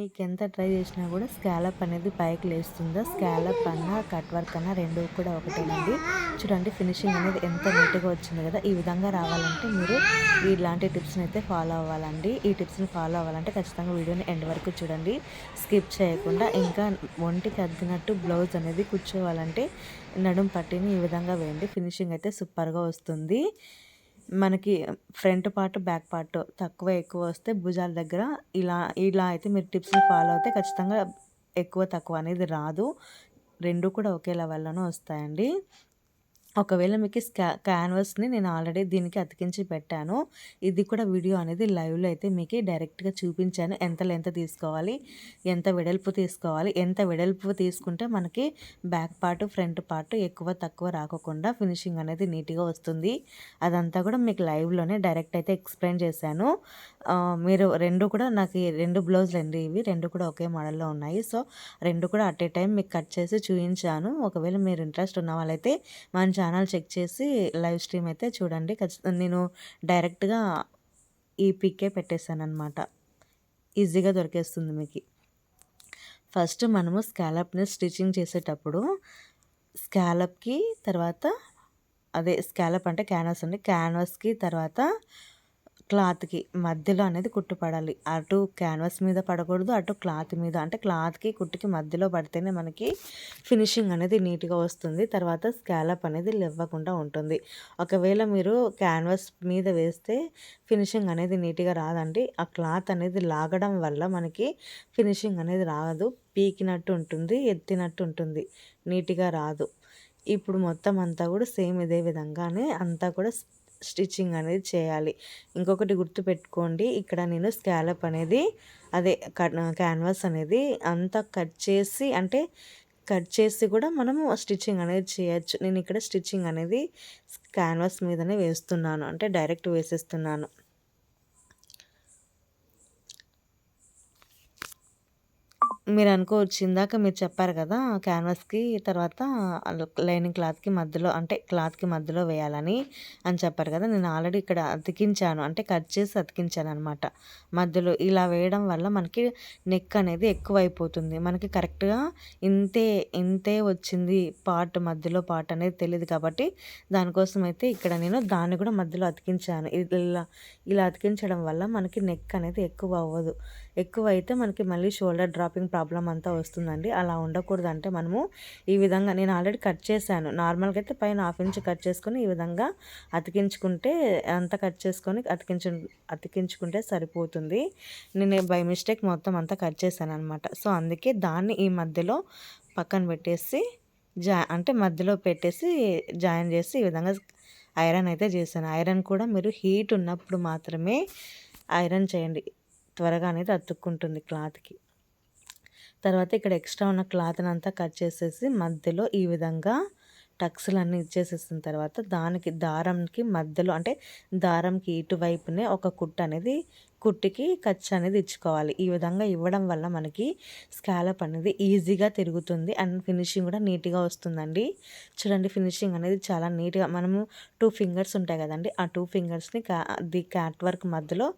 మీకెంత ట్రై చేసినా కూడా స్కాలప్ అనేది పైకి లేస్తుందా? స్కాలప్ అన్నా కట్ వర్క్ అన్నా రెండు కూడా ఒకటేనండి. చూడండి ఫినిషింగ్ అనేది ఎంత నీట్‌గా వచ్చింది కదా! ఈ విధంగా రావాలంటే మీరు ఇలాంటి టిప్స్‌ని అయితే ఫాలో అవ్వాలండి. ఈ టిప్స్‌ని ఫాలో అవ్వాలంటే ఖచ్చితంగా వీడియోని ఎండ్ వరకు చూడండి. స్కిప్ చేయకుండా. ఇంకా ఒంటికి అద్దినట్టు బ్లౌజ్ అనేది కుర్చోవాలంటే నడుం పట్టీని ఈ విధంగా వేయండి. ఫినిషింగ్ అయితే సూపర్‌గా వస్తుంది. మనకి ఫ్రంట్ పార్ట్, బ్యాక్ పార్ట్ తక్కువ, ఎక్కువ వస్తే భుజాల దగ్గర ఇలా ఇలా అయితే మీరు టిప్స్‌ని ఫాలో అయితే ఖచ్చితంగా ఎక్కువ, తక్కువ అనేది రాదు. 2 కూడా ఒకే లెవెల్‌లోనే వస్తాయండి. ఒకవేళ మీకు క్యాన్వాస్‌ని నేను ఆల్రెడీ దీనికి అతికించి పెట్టాను. ఇది కూడా వీడియో అనేది లైవ్‌లో అయితే మీకు డైరెక్ట్‌గా చూపించాను. ఎంత లెంత్ తీసుకోవాలి, ఎంత వెడల్పు తీసుకోవాలి, ఎంత వెడల్పు తీసుకుంటే మనకి బ్యాక్ పార్ట్, ఫ్రంట్ పార్ట్ ఎక్కువ, తక్కువ రాకోకుండా ఫినిషింగ్ అనేది నీట్‌గా వస్తుంది. అదంతా కూడా మీకు లైవ్‌లోనే డైరెక్ట్ అయితే ఎక్స్‌ప్లెయిన్ చేశాను. మీరు 2 కూడా నాకు ఈ 2 బ్లౌజులండి ఇవి. 2 కూడా ఒకే మోడల్‌లో ఉన్నాయి. సో, 2 కూడా అట్ ఏ టైం మీకు కట్ చేసి చూయించాను. ఒకవేళ మీరు ఇంట్రెస్ట్ ఉన్న వాళ్ళైతే మన ఛానల్ చెక్ చేసి లైవ్ స్ట్రీమ్ అయితే చూడండి. నేను డైరెక్ట్‌గా ఈ పిక్కే పెట్టేసాననమాట. ఈజీగా దొరికేస్తుంది మీకి. ఫస్ట్ మనము స్కాలప్‌ని స్టిచ్చింగ్ చేసేటప్పుడు స్కాలప్‌కి తర్వాత స్కాలప్ అంటే క్యాన్వాస్ అండి. క్యాన్వాస్‌కి తర్వాత క్లాత్‌కి మధ్యలో అనేది కుట్టు పడాలి. అటు క్యాన్వాస్ మీద పడకూడదు, అటు క్లాత్ మీద. అంటే క్లాత్‌కి, కుట్టుకి మధ్యలో పడితేనే మనకి ఫినిషింగ్ అనేది నీట్‌గా వస్తుంది. తర్వాత స్కాలప్ అనేది లెవ్వకుండా ఉంటుంది. ఒకవేళ మీరు క్యాన్వాస్ మీద వేస్తే ఫినిషింగ్ అనేది నీట్‌గా రాదండి. ఆ క్లాత్ అనేది లాగడం వల్ల మనకి ఫినిషింగ్ అనేది రాదు. పీకినట్టు ఉంటుంది, ఎత్తినట్టు ఉంటుంది. నీట్‌గా రాదు. ఇప్పుడు మొత్తం అంతా కూడా సేమ్ ఇదే విధంగానే అంతా కూడా స్టిచ్చింగ్ అనేది చేయాలి. ఇంకొకటి గుర్తుపెట్టుకోండి, ఇక్కడ నేను స్కాలప్ అనేది క్యాన్వాస్ అనేది అంతా కట్ చేసి కూడా మనము స్టిచ్చింగ్ అనేది చేయొచ్చు. నేను ఇక్కడ స్టిచ్చింగ్ అనేది క్యాన్వాస్ మీదనే వేస్తున్నాను. అంటే డైరెక్ట్ వేసేస్తున్నాను. మీరు అనుకోవచ్చు ఇందాక మీరు చెప్పారు కదా! క్యాన్వాస్‌కి తర్వాత లైనింగ్ క్లాత్‌కి మధ్యలో వేయాలని అని చెప్పారు కదా! నేను ఆల్రెడీ ఇక్కడ అతికించాను. అంటే కట్ చేసి అతికించాననమాట. మధ్యలో ఇలా వేయడం వల్ల మనకి నెక్ అనేది ఎక్కువైపోతుంది. మనకి కరెక్ట్‌గా ఇంతే వచ్చింది మధ్యలో పార్ట్ అనేది తెలీదు కాబట్టి దానికోసం అయితే ఇక్కడ నేను దాన్ని కూడా మధ్యలో అతికించాను. ఇలా అతికించడం వల్ల మనకి నెక్ అనేది ఎక్కువ అవ్వదు. ఎక్కువైతే మనకి మళ్ళీ షోల్డర్ డ్రాపింగ్ ప్రాబ్లమ్ అంతా వస్తుందండి. అలా ఉండకూడదంటే మనము ఈ విధంగా నేను ఆల్రెడీ కట్ చేశాను. నార్మల్‌గా అయితే పైన 1/2 ఇంచ్ కట్ చేసుకొని ఈ విధంగా అతికించుకుంటే అంతా కట్ చేసుకొని అతికించుకుంటే సరిపోతుంది. నేను బై మిస్టేక్ మొత్తం అంతా కట్ చేశాననమాట. సో, అందుకే దాన్ని ఈ మధ్యలో పక్కన పెట్టేసి మధ్యలో పెట్టేసి జాయిన్ చేసి ఈ విధంగా ఐరన్ అయితే చేశాను. ఐరన్ కూడా మీరు హీట్ ఉన్నప్పుడు మాత్రమే ఐరన్ చేయండి. త్వరగా అనేది అతుక్కుంటుంది క్లాత్‌కి. తర్వాత ఇక్కడ ఎక్స్ట్రా ఉన్న క్లాత్‌నంతా కట్ చేసేసి మధ్యలో ఈ విధంగా టక్స్‌లన్నీ ఇచ్చేసేసిన తర్వాత దారంకి మధ్యలో దారంకి ఇటువైపునే ఒక కుట్టుకి ఖర్చు అనేది ఇచ్చుకోవాలి. ఈ విధంగా ఇవ్వడం వల్ల మనకి స్కాలప్ అనేది ఈజీగా తిరుగుతుంది అండ్ ఫినిషింగ్ కూడా నీట్‌గా వస్తుందండి. చూడండి ఫినిషింగ్ అనేది చాలా నీట్‌గా మనము 2 ఫింగర్స్ ఉంటాయి కదండీ! ఆ 2 ఫింగర్స్‌ని క్యాట్ వర్క్ మధ్యలో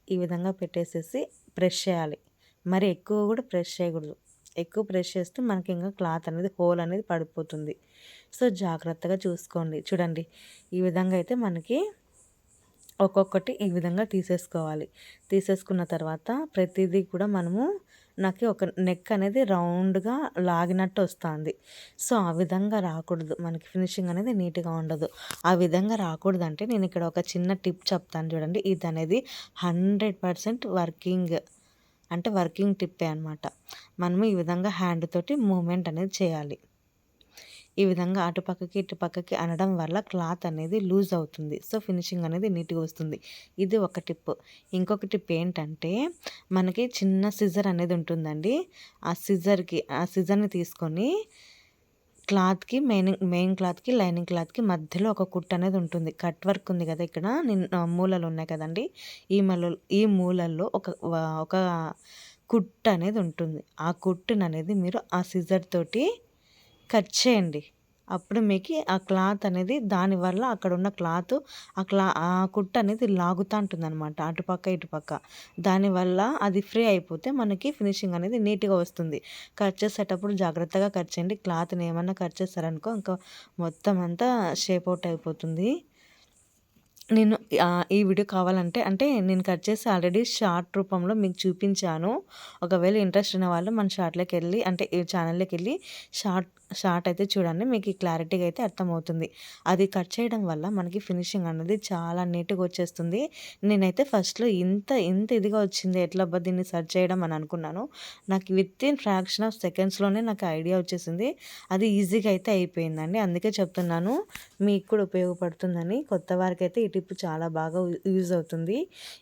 ఈ విధంగా పెట్టేసేసి ప్రెస్ చేయాలి. మరి ఎక్కువ కూడా ప్రెస్ చేయకూడదు. ఎక్కువ ప్రెస్ చేస్తే మనకి ఇంకా క్లాత్ అనేది హోల్ అనేది పడిపోతుంది. సో, జాగ్రత్తగా చూసుకోండి. చూడండి ఈ విధంగా అయితే మనకి ఒక్కొక్కటి ఈ విధంగా తీసేసుకోవాలి. తీసేసుకున్న తర్వాత ప్రతిదీ కూడా నాకు ఒక నెక్ అనేది రౌండ్‌గా లాగినట్టు వస్తుంది. సో, ఆ విధంగా రాకూడదు. మనకి ఫినిషింగ్ అనేది నీట్‌గా ఉండదు. ఆ విధంగా రాకూడదంటే నేను ఇక్కడ ఒక చిన్న టిప్ చెప్తాను చూడండి. ఇదనేది 100% వర్కింగ్ టిప్పే అనమాట. మనము ఈ విధంగా హ్యాండ్ తోటి మూవ్‌మెంట్ అనేది చేయాలి. ఈ విధంగా అటుపక్కకి, ఇటుపక్కకి అనడం వల్ల క్లాత్ అనేది లూజ్ అవుతుంది. సో, ఫినిషింగ్ అనేది నీట్‌గా వస్తుంది. ఇది ఒక టిప్. ఇంకొక టిప్ ఏంటంటే, మనకి చిన్న సిజర్ అనేది ఉంటుందండి. ఆ సిజర్‌ని తీసుకొని మెయిన్ క్లాత్‌కి, లైనింగ్ క్లాత్‌కి మధ్యలో ఒక కుట్టు అనేది ఉంటుంది. కట్ వర్క్ ఉంది కదా! ఇక్కడ మూలలు ఉన్నాయి కదండీ! ఈ మూలల్లో ఒక కుట్టు అనేది ఉంటుంది. ఆ కుట్టుననేది మీరు ఆ సిజర్ తోటి కట్ చేయండి. అప్పుడు మీకు ఆ క్లాత్ అనేది దానివల్ల అక్కడ ఉన్న క్లాత్ ఆ కుట్టు అనేది లాగుతూ ఉంటుందన్నమాట అటుపక్క ఇటుపక్క. దానివల్ల అది ఫ్రీ అయిపోతే మనకి ఫినిషింగ్ అనేది నీట్గా వస్తుంది. కట్ చేసేటప్పుడు జాగ్రత్తగా కట్ చేయండి. క్లాత్ని ఏమన్నా కట్ చేస్తారనుకో ఇంకా మొత్తం అంతా షేప్ అవుట్ అయిపోతుంది. నేను ఈ వీడియో కావాలంటే అంటే నేను కట్ చేసి ఆల్రెడీ షార్ట్ రూపంలో మీకు చూపించాను. ఒకవేళ ఇంట్రెస్ట్ ఉన్న వాళ్ళు మన షార్ట్‌లోకెళ్ళి అంటే ఈ ఛానల్‌లోకెళ్ళి షార్ట్ అయితే చూడండి. మీకు క్లారిటీగా అయితే అర్థమవుతుంది. అది కట్ చేయడం వల్ల మనకి ఫినిషింగ్ అనేది చాలా నీట్‌గా వచ్చేస్తుంది. నేనైతే ఫస్ట్‌లో ఇంత ఇదిగా వచ్చింది ఎట్లబ్బా దీన్ని సెర్చ్ చేయడం అని అనుకున్నాను. నాకు వితిన్ ఫ్రాక్షన్ ఆఫ్ సెకండ్స్‌లోనే నాకు ఐడియా వచ్చేసింది. అది ఈజీగా అయితే అయిపోయిందండి. అందుకే చెప్తున్నాను మీకు కూడా ఉపయోగపడుతుందని. కొత్త వారికైతే ఈ టిప్ చాలా బాగా యూజ్ అవుతుంది.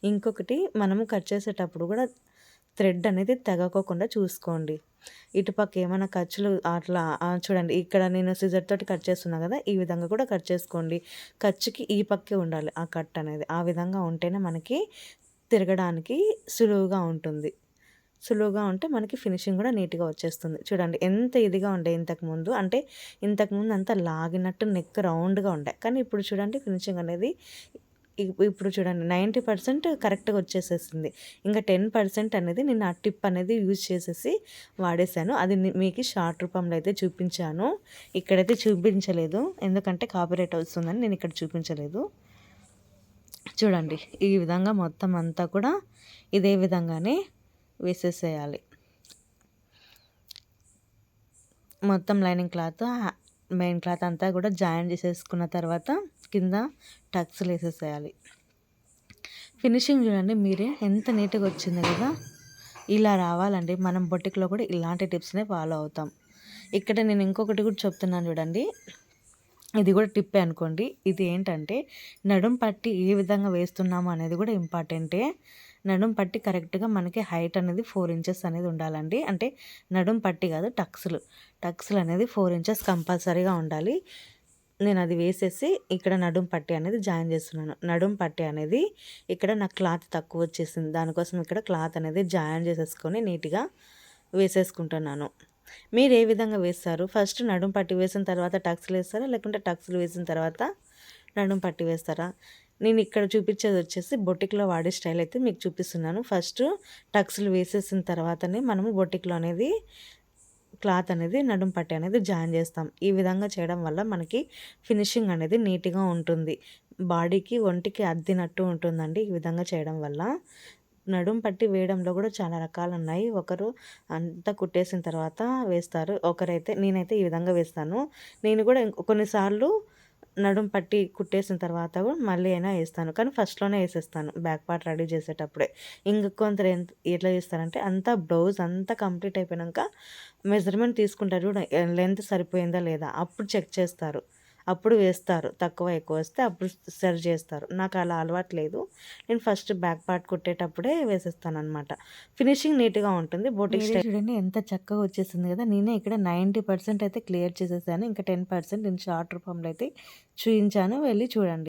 ఇంకొకటి మనము కట్ చేసేటప్పుడు కూడా థ్రెడ్ అనేది తెగకోకుండా చూసుకోండి. ఇటుపక్క ఏమైనా ఖర్చులు అట్లా చూడండి ఇక్కడ నేను సిజర్ తోటి కట్ చేస్తున్నా కదా! ఈ విధంగా కూడా కట్ చేసుకోండి. ఖర్చుకి ఈ పక్కే ఉండాలి ఆ కట్ అనేది. ఆ విధంగా ఉంటేనే మనకి తిరగడానికి సులువుగా ఉంటుంది. సులువుగా ఉంటే మనకి ఫినిషింగ్ కూడా నీట్‌గా వచ్చేస్తుంది. చూడండి ఎంత ఇదిగా ఉండే ఇంతకుముందు. అంటే ఇంతకుముందు అంతా లాగినట్టు నెక్ రౌండ్‌గా ఉండే. కానీ ఇప్పుడు చూడండి ఫినిషింగ్ అనేది ఇప్పుడు చూడండి 90% కరెక్ట్‌గా వచ్చేసేసింది. ఇంకా 10% అనేది నేను ఆ టిప్ అనేది యూజ్ చేసేసి వాడేశాను. అది మీకు షార్ట్ రూపంలో అయితే చూపించాను. ఇక్కడైతే చూపించలేదు. ఎందుకంటే కాపీరైట్ వస్తుందని నేను ఇక్కడ చూపించలేదు. చూడండి ఈ విధంగా మొత్తం అంతా కూడా ఇదే విధంగానే వేసేసేయాలి. మొత్తం లైనింగ్ క్లాత్ మెయిన్ క్లాత్ అంతా కూడా జాయిన్ చేసేసుకున్న తర్వాత కింద టక్స్లు వేసేసేయాలి. ఫినిషింగ్ చూడండి మీరే ఎంత నీట్గా వచ్చింది కదా! ఇలా రావాలండి. మనం బొటిక్లో కూడా ఇలాంటి టిప్స్నే ఫాలో అవుతాం. ఇక్కడ నేను ఇంకొకటి కూడా చెప్తున్నాను చూడండి. ఇది కూడా టిప్పే అనుకోండి. ఇది ఏంటంటే నడుం పట్టి ఏ విధంగా వేస్తున్నాము అనేది కూడా ఇంపార్టెంటే. నడుం పట్టి కరెక్ట్గా మనకి హైట్ అనేది 4 ఇంచెస్ అనేది ఉండాలండి. అంటే నడుం పట్టి కాదు టక్స్లు అనేది 4 ఇంచెస్ కంపల్సరీగా ఉండాలి. నేను అది వేసేసి ఇక్కడ నడుం పట్టి అనేది జాయిన్ చేస్తున్నాను. నడుం పట్టి అనేది ఇక్కడ నాకు క్లాత్ తక్కువ వచ్చేసింది. దానికోసం ఇక్కడ క్లాత్ అనేది జాయిన్ చేసేసుకొని నీట్గా వేసేసుకుంటున్నాను. మీరు ఏ విధంగా వేస్తారు? ఫస్ట్ నడుం పట్టి వేసిన తర్వాత టక్స్లు వేస్తారా? లేకుంటే టక్స్లు వేసిన తర్వాత నడుం పట్టి వేస్తారా? నేను ఇక్కడ చూపించేది వచ్చేసి బొటిక్లో వాడే స్టైల్ అయితే మీకు చూపిస్తున్నాను. ఫస్ట్ టక్స్లు వేసేసిన తర్వాతనే మనము బొటిక్లో అనేది క్లాత్ అనేది నడుం పట్టి అనేది జాయిన్ చేస్తాం. ఈ విధంగా చేయడం వల్ల మనకి ఫినిషింగ్ అనేది నీట్గా ఉంటుంది. బాడీకి ఒంటికి అద్దినట్టు ఉంటుందండి ఈ విధంగా చేయడం వల్ల. నడుం పట్టి వేయడంలో కూడా చాలా రకాలు ఉన్నాయి. ఒకరు అంతా కుట్టేసిన తర్వాత వేస్తారు. నేనైతే ఈ విధంగా వేస్తాను. నేను కూడా కొన్నిసార్లు నడుం పట్టి కుట్టేసిన తర్వాత కూడా మళ్ళీ అయినా వేస్తాను. కానీ ఫస్ట్‌లోనే వేసేస్తాను బ్యాక్ పార్ట్ రెడీ చేసేటప్పుడే. కొందరు ఎట్లా చేస్తారంటే అంతా బ్లౌజ్ అంతా కంప్లీట్ అయిపోయినాక మెజర్మెంట్ తీసుకుంటారు చూడు లెంత్ సరిపోయిందా లేదా అప్పుడు చెక్ చేస్తారు. అప్పుడు వేస్తారు. తక్కువ ఎక్కువ వస్తే అప్పుడు సరి చేస్తారు. నాకు అలా అలవాటు లేదు. నేను ఫస్ట్ బ్యాక్ పార్ట్ కుట్టేటప్పుడే వేసేస్తాననమాట. ఫినిషింగ్ నీట్‌గా ఉంటుంది. బోటిక్ స్టైల్ చూడండి ఎంత చక్కగా వచ్చేసింది కదా! నేనే ఇక్కడ 90% అయితే క్లియర్ చేసేసాను. ఇంకా 10% నేను షార్ట్ రూపంలో అయితే చూయించాను. వెళ్ళి చూడండి.